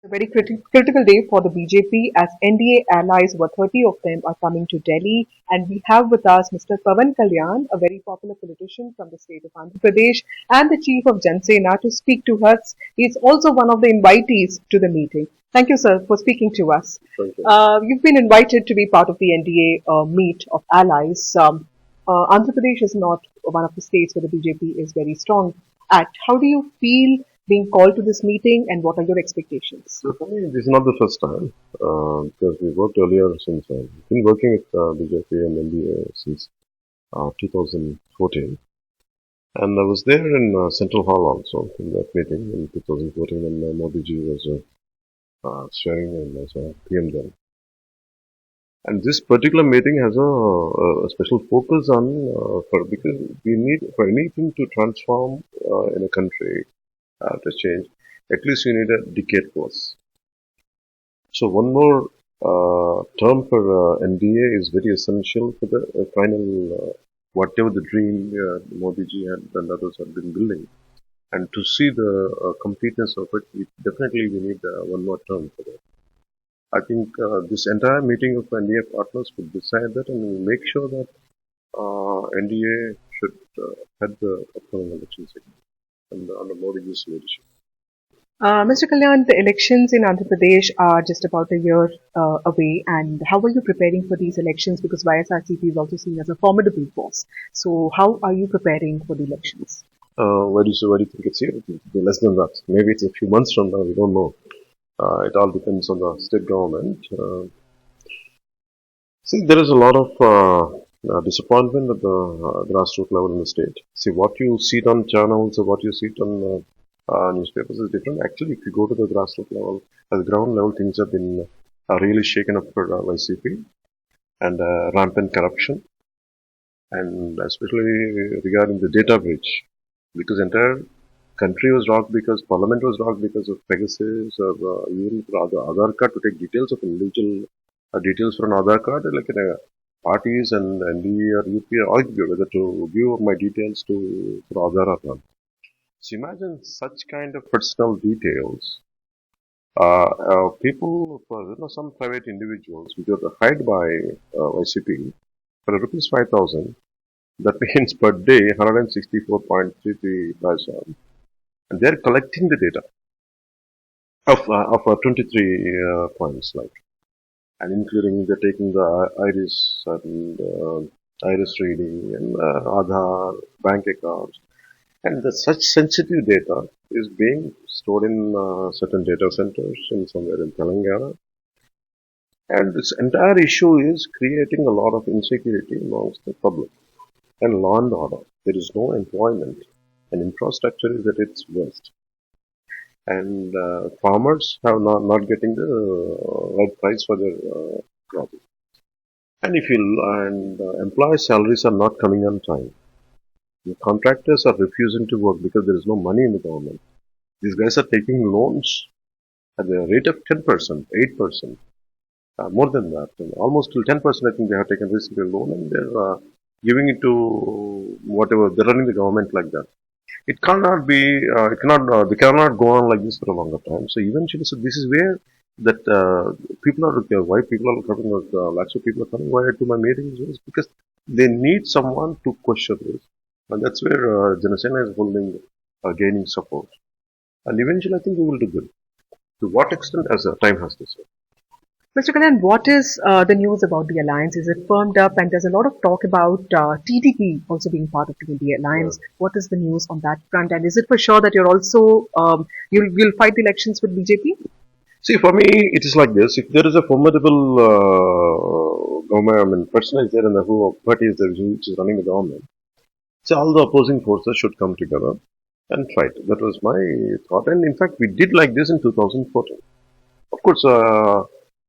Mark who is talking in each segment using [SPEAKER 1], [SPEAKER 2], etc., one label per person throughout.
[SPEAKER 1] A very critical day for the BJP as NDA allies, over 30 of them, are coming to Delhi. And we have with us Mr. PawanKalyan, a very popular politician from the state of Andhra Pradesh, and the chief of Jan Sena to speak to us. He is also one of the invitees to the meeting. Thank you, sir, for speaking to us.
[SPEAKER 2] Thank you.
[SPEAKER 1] You've been invited to be part of the NDA meet of allies. Andhra Pradesh is not one of the states where the BJP is very strong at. How do you feel being called to this meeting, and what are your expectations?
[SPEAKER 2] So for me, this is not the first time because we worked earlier since I've been working with BJP and NDA since 2014. And I was there in Central Hall also in that meeting in 2014 when Modi ji was sharing and as a PM there. And this particular meeting has a special focus on because we need for anything to transform in a country to change, at least you need a decade plus. So one more term for NDA is very essential for the final whatever the dream Modi ji and others have been building. And to see the completeness of it, definitely we need one more term for that. I think this entire meeting of NDA partners would decide that and make sure that NDA should head the upcoming elections under Modi ji's leadership.
[SPEAKER 1] Mr. Kalyan, the elections in Andhra Pradesh are just about a year away, and how are you preparing for these elections? Because YSRCP is also seen as a formidable force. So, how are you preparing for the elections?
[SPEAKER 2] Where do you think it's here? It will be less than that. Maybe it's a few months from now. We don't know. It all depends on the state government. See, there is a lot of disappointment at the grassroots level in the state. See, what you see it on channels or what you see it on newspapers is different. Actually, if you go to the grassroots level, at the ground level, things have been really shaken up for YCP and rampant corruption, and especially regarding the data breach, because entire country was rocked because parliament was rocked because of Pegasus or even for Aadhaar card to take details of individual details for an Aadhaar card, like in parties and NDE or UP argue whether to give my details to for Aadhaar or not. So imagine such kind of personal details. People, some private individuals, which are hide by YCP for rupees 5,000. That means per day 164.33 paisa. And they're collecting the data of 23 points, like, and including they're taking the iris and iris reading and Aadhaar, bank accounts, and such sensitive data is being stored in certain data centers in somewhere in Telangana. And this entire issue is creating a lot of insecurity amongst the public and law and order. There is no employment, and infrastructure is at its worst. And farmers have not getting the right price for their crop. And employee salaries are not coming on time. The contractors are refusing to work because there is no money in the government. These guys are taking loans at the rate of 10%, 8%, more than that, and almost till 10%. I think they have taken recently a loan, and they're giving it to whatever they're running the government like that. It cannot be. They cannot go on like this for a longer time. So eventually, so this is where that people are. Why people are coming? Lakhs of people are coming. Why to my meetings is because they need someone to question this, and that's where Janasena is holding, gaining support. And eventually, I think we will do good. To what extent, as time has to say.
[SPEAKER 1] Mr. Kalyan, what is the news about the alliance? Is it firmed up? And there's a lot of talk about TDP also being part of the India alliance. Yeah. What is the news on that front? And is it for sure that you're also you'll fight the elections with BJP?
[SPEAKER 2] See, for me, it is like this. If there is a formidable government, I mean, person is there and the whole party is there which is running the government, so all the opposing forces should come together and fight. That was my thought. And in fact, we did like this in 2014. Of course,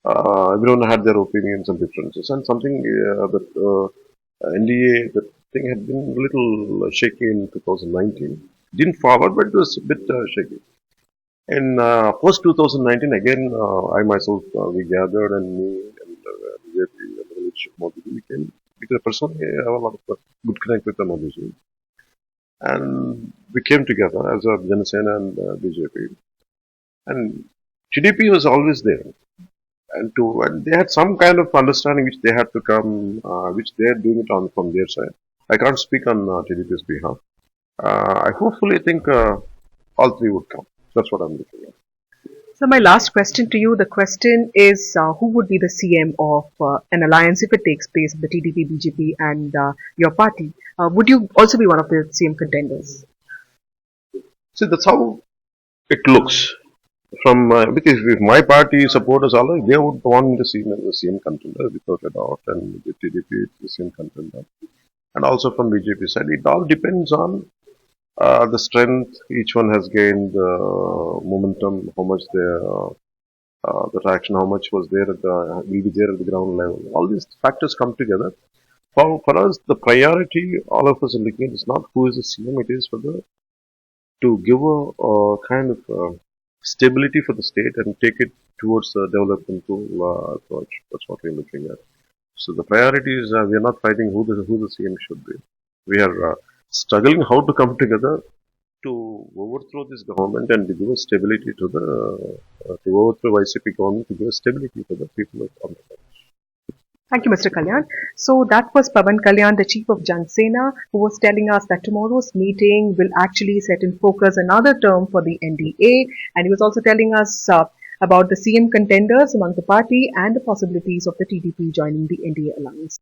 [SPEAKER 2] everyone had their opinions and differences, and something that NDA, the thing had been a little shaky in 2019. Didn't forward, but it was a bit shaky. In post 2019, again, I myself, we gathered, and me and BJP and the leadership Modi ji came, because personally I have a lot of good connect with the Modi ji. And we came together as a Janasena and BJP. And TDP was always there, and they had some kind of understanding which they had to come, which they are doing it on from their side. I can't speak on TDP's behalf. I hopefully think all three would come. That's what I'm looking at.
[SPEAKER 1] So my last question to you, the question is, who would be the CM of an alliance if it takes place of the TDP, BJP and your party? Would you also be one of the CM contenders?
[SPEAKER 2] See, that's how it looks. From because if my party supporters are like, they would want to see me as the same contender without a doubt, and the TDP is the same contender, and also from BJP side, it all depends on the strength each one has gained, momentum, how much the traction, how much was there at the will be there at the ground level. All these factors come together. For us, the priority all of us are looking at is not who is the CM, it is for the to give a kind of stability for the state and take it towards the developmental approach. That's what we're looking at. So the priority is we are not fighting who the CM should be. We are struggling how to come together to overthrow this government and to give a stability to the to overthrow YCP government to give a stability to the people of Andhra Pradesh.
[SPEAKER 1] Thank you, Mr. Kalyan. So that was PawanKalyan, the chief of Jan Sena, who was telling us that tomorrow's meeting will actually set in focus another term for the NDA. And he was also telling us about the CM contenders among the party and the possibilities of the TDP joining the NDA alliance.